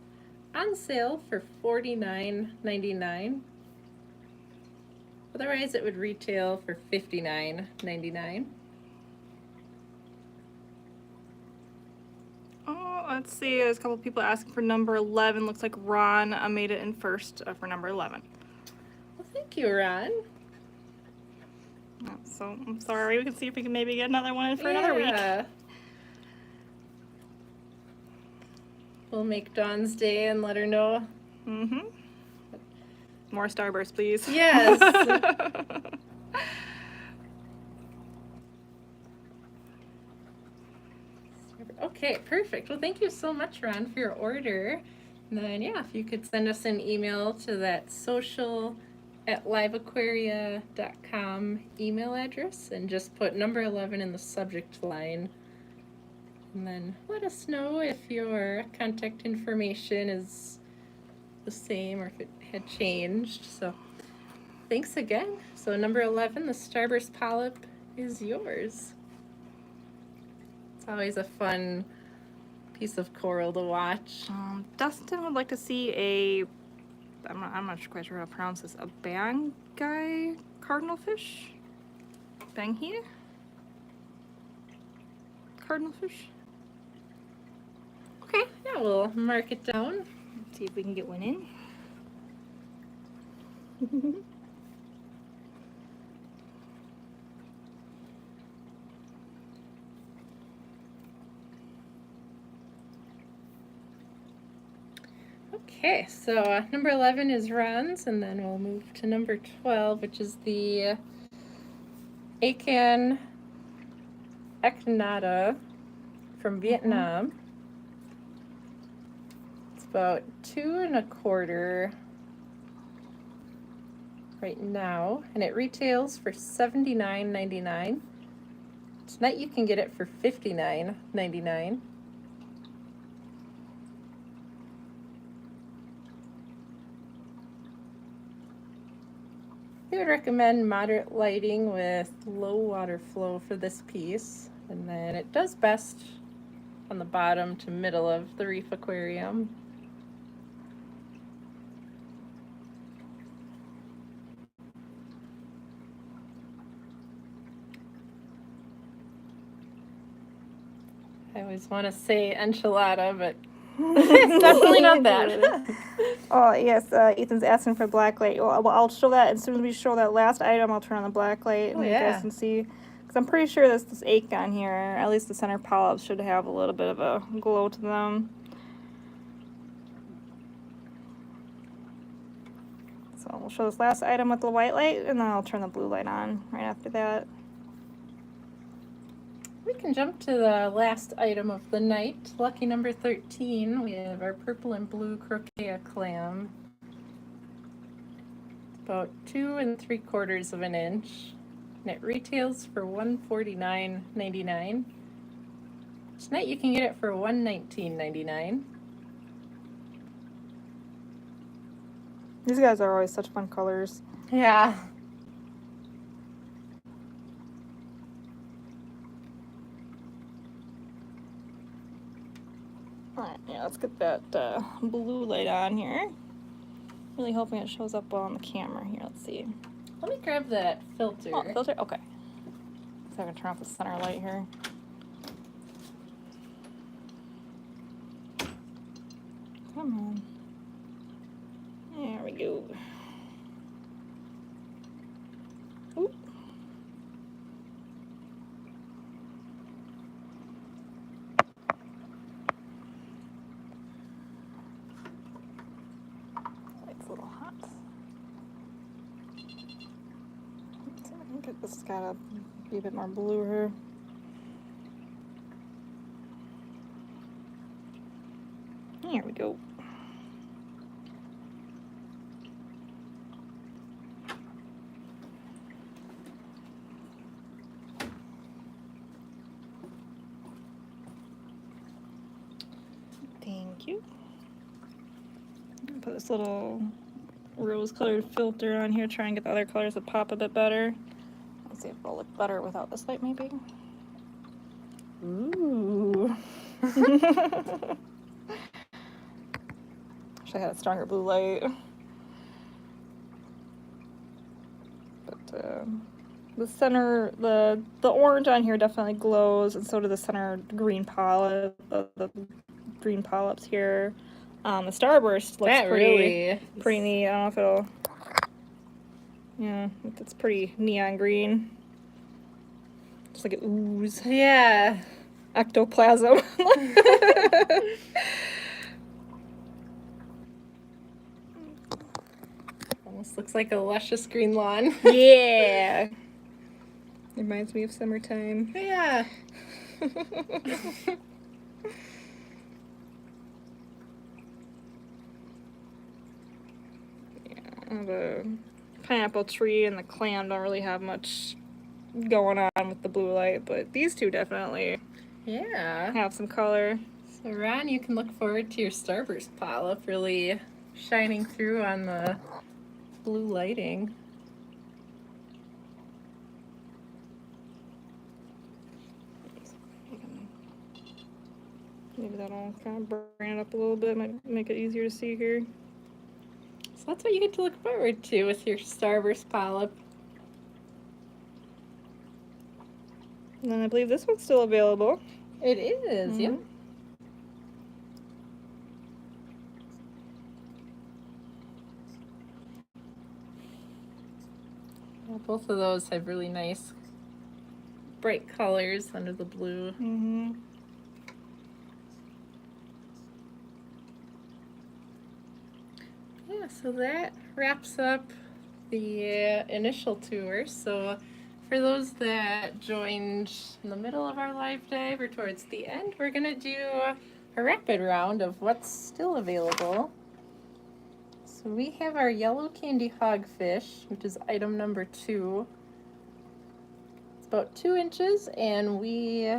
on sale for $49.99. Otherwise, it would retail for $59.99. Oh, let's see. There's a couple people asking for number 11. Looks like Ron made it in first for number 11. Well, thank you, Ron. So I'm sorry. We can see if we can maybe get another one in for another week. We'll make Dawn's day and let her know. Mm-hmm. More starburst, please. Yes. Okay, perfect. Well, thank you so much, Ron, for your order. And then, yeah, if you could send us an email to that social@liveaquaria.com email address and just put number 11 in the subject line. And then let us know if your contact information is the same or if it had changed. So thanks again. So number 11, the starburst polyp, is yours. It's always a fun piece of coral to watch. Dustin would like to see I'm not quite sure how to pronounce this, a bangai cardinal fish? Banghi? Cardinal fish? Okay, yeah, we'll mark it down. Let's see if we can get one in. Okay, so number 11 is Ron's, and then we'll move to number 12, which is the Acan echinata from Vietnam. It's about 2.25 right now, and it retails for $79.99. Tonight you can get it for $59.99. I would recommend moderate lighting with low water flow for this piece, and then it does best on the bottom to middle of the reef aquarium. I always want to say enchilada, but it's definitely not that. Oh, yes, Ethan's asking for black light. Well, I'll show that as soon as we show that last item. I'll turn on the black light and you guys can see. Because I'm pretty sure this Acon here, at least the center polyps, should have a little bit of a glow to them. So we'll show this last item with the white light, and then I'll turn the blue light on right after that. We can jump to the last item of the night. Lucky number 13, we have our purple and blue croquet clam. About 2 3/4 inch, and it retails for $149.99. Tonight you can get it for $119.99. These guys are always such fun colors. Yeah. Alright, yeah, let's get that blue light on here. Really hoping it shows up well on the camera here. Let's see. Let me grab that filter. Oh, filter? Okay. So I can turn off the center light here. Come on. There we go. Oop. It's a little hot. Let's see if I can get this gotta be a bit more blue here. Here we go. cute. Put this little rose-colored filter on here, try and get the other colors to pop a bit better. Let's see if it'll look better without this light, maybe. Ooh. Wish I had a stronger blue light. But the center, the orange on here definitely glows, and so do the center green polyp, the green polyps here. The starburst looks pretty neat. I don't know if it'll, yeah, it's pretty neon green. Just like an ooze. Yeah. Ectoplasm. Almost looks like a luscious green lawn. Yeah. Reminds me of summertime. Yeah. The pineapple tree and the clam don't really have much going on with the blue light, but these two definitely Yeah. have some color. So Ron, you can look forward to your starburst polyp really shining through on the blue lighting. Maybe that'll kind of bring it up a little bit, might make it easier to see here. So that's what you get to look forward to with your starburst polyp. And then I believe this one's still available. It is, yep. Yeah, both of those have really nice bright colors under the blue. Mm-hmm. Yeah, so that wraps up the initial tour. So for those that joined in the middle of our live dive or towards the end, we're going to do a rapid round of what's still available. So we have our yellow candy hogfish, which is item number 2. It's about 2 inches, and we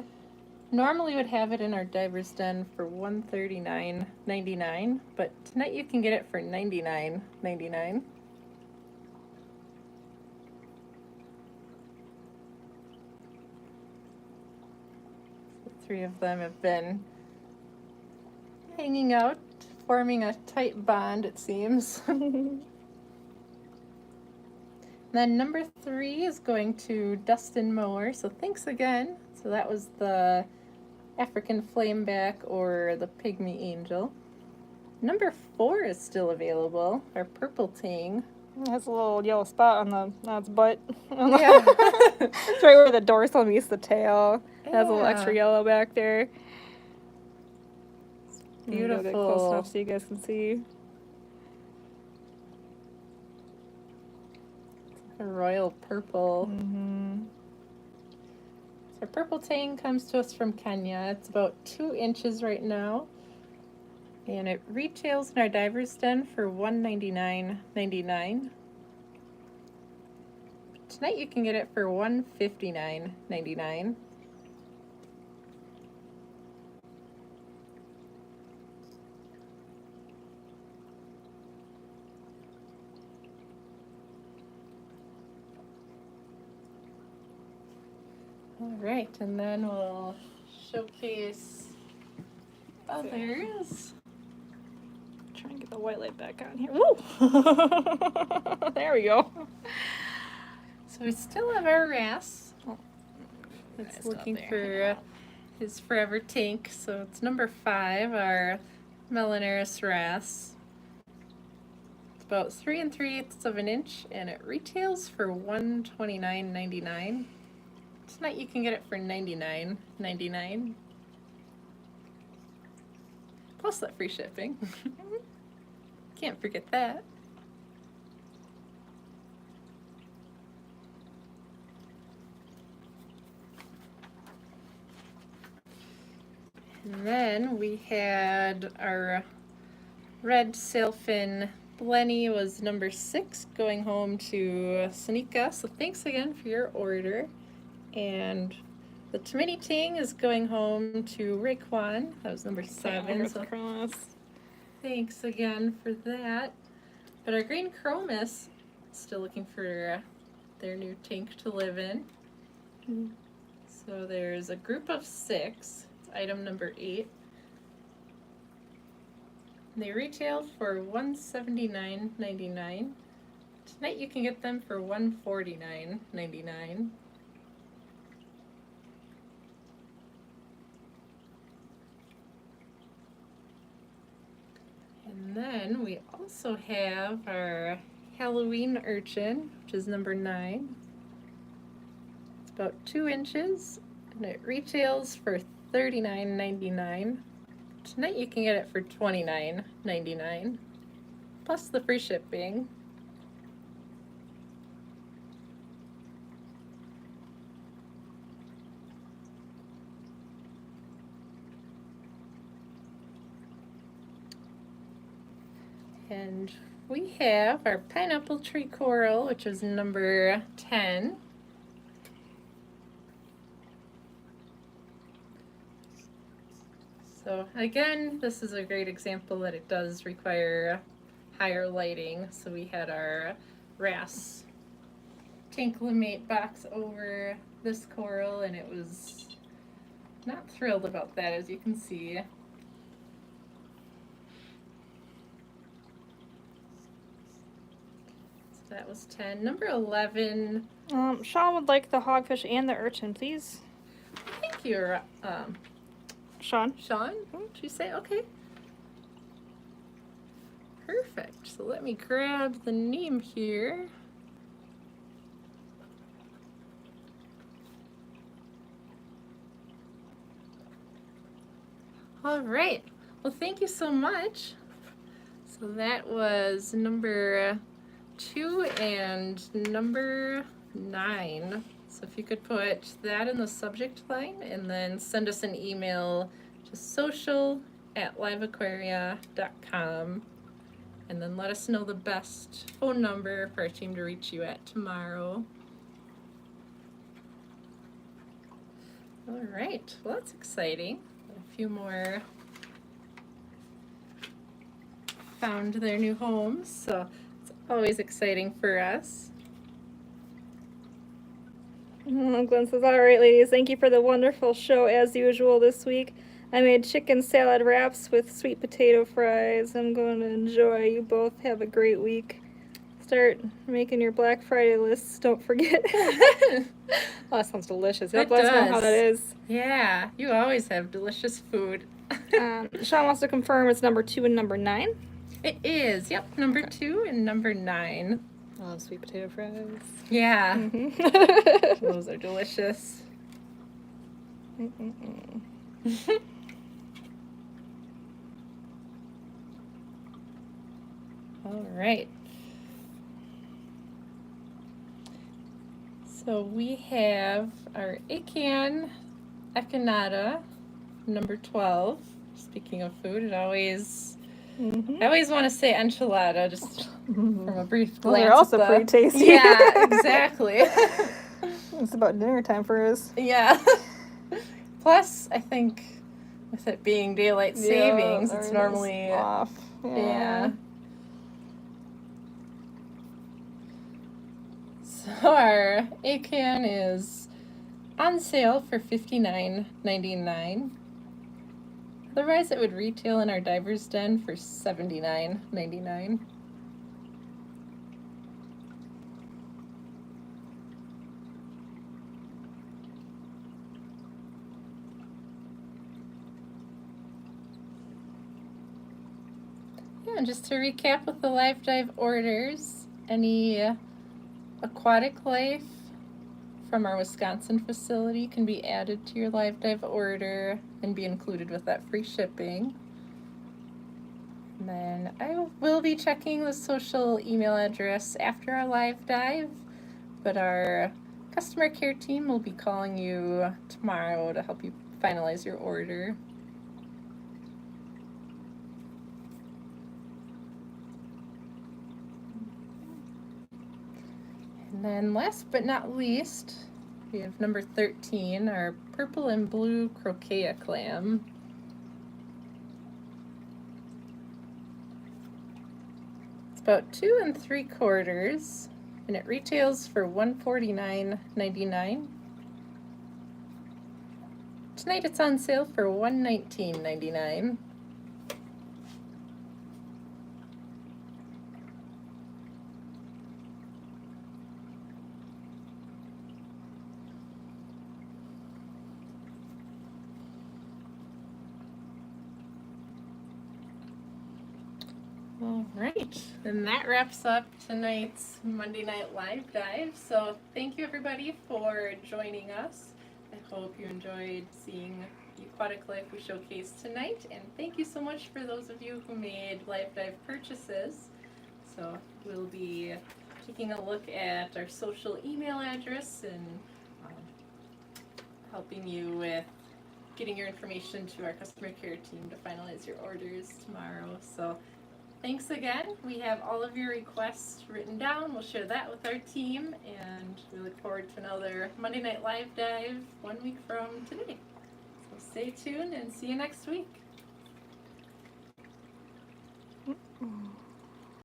normally would have it in our diver's den for $139.99, but tonight you can get it for $99.99. The 3 of them have been hanging out, forming a tight bond, it seems. Then number 3 is going to Dustin Mower, so thanks again. So that was the African flameback or the pygmy angel. Number 4 is still available, our purple tang. It has a little yellow spot on its butt. Yeah. It's right where the dorsal meets the tail. It has a little extra Yeah. yellow back there. Beautiful. Get close enough so you guys can see. A royal purple. Mm-hmm. So our purple tang comes to us from Kenya. It's about 2 inches right now. And it retails in our diver's den for $199.99. Tonight you can get it for $159.99. All right, and then we'll showcase others. Try and get the white light back on here. Woo! There we go. So we still have our wrasse. It's Nice looking up for there. his forever tank. So it's number 5, our Melanurus wrasse. It's about 3 3/8 of an inch, and it retails for $129.99. Tonight you can get it for $99.99. Plus that free shipping. Can't forget that. And then we had our red sailfin Blenny was number 6, going home to Sanika. So thanks again for your order. And the Timini Ting is going home to Raekwon. That was number 7. Here's So the chromis. thanks again for that. But our green chromis, still looking for their new tank to live in. Mm. So there's a group of 6. It's item number 8. And they retail for $179.99. Tonight you can get them for $149.99. And then we also have our Halloween urchin, which is number 9. It's about 2 inches, and it retails for $39.99. Tonight you can get it for $29.99, plus the free shipping. And we have our pineapple tree coral, which is number 10. So again, this is a great example that it does require higher lighting. So we had our wrasse tank limate box over this coral, and it was not thrilled about that, as you can see. So that was 10. Number 11. Sean would like the hogfish and the urchin, please. Thank you, Sean. Sean. Did you say? Okay. Perfect. So let me grab the name here. All right. Well, thank you so much. So that was number 2 and number 9. So if you could put that in the subject line and then send us an email to social@liveaquaria.com, and then let us know the best phone number for our team to reach you at tomorrow. All right. Well, that's exciting. A few more found their new homes, so it's always exciting for us. Glenn says, all right, ladies, thank you for the wonderful show as usual this week. I made chicken salad wraps with sweet potato fries. I'm going to enjoy. You both have a great week. Start making your Black Friday lists, don't forget. Oh, that sounds delicious. It Let us know how does. that is. Yeah, you always have delicious food. Sean wants to confirm it's number 2 and number 9. It is, yep, number 2 and number 9. I love sweet potato fries. Yeah, Mm-hmm. those are delicious. All right. So we have our Acan Echinata, number 12. Speaking of food, I always want to say enchilada, just from a brief glance. They're also at the... pretty tasty. Yeah, exactly. It's about dinner time for us. Yeah. Plus, I think with it being daylight savings, it's normally off. Yeah. So our Acan is on sale for $59.99. Otherwise, it would retail in our Diver's Den for $79.99. Yeah, and just to recap with the Live Dive orders, any aquatic life from our Wisconsin facility can be added to your Live Dive order and be included with that free shipping. And then I will be checking the social email address after our Live Dive, but our customer care team will be calling you tomorrow to help you finalize your order. And then last but not least, we have number 13, our purple and blue croquet clam. about 2 3/4, and it retails for $149.99. Tonight it's on sale for $119.99. All right, and that wraps up tonight's Monday Night Live Dive. So thank you everybody for joining us. I hope you enjoyed seeing the aquatic life we showcased tonight, and thank you so much for those of you who made live dive purchases. So we'll be taking a look at our social email address and helping you with getting your information to our customer care team to finalize your orders tomorrow. So thanks again. We have all of your requests written down. We'll share that with our team, and we look forward to another Monday Night Live Dive 1 week from today. So stay tuned and see you next week.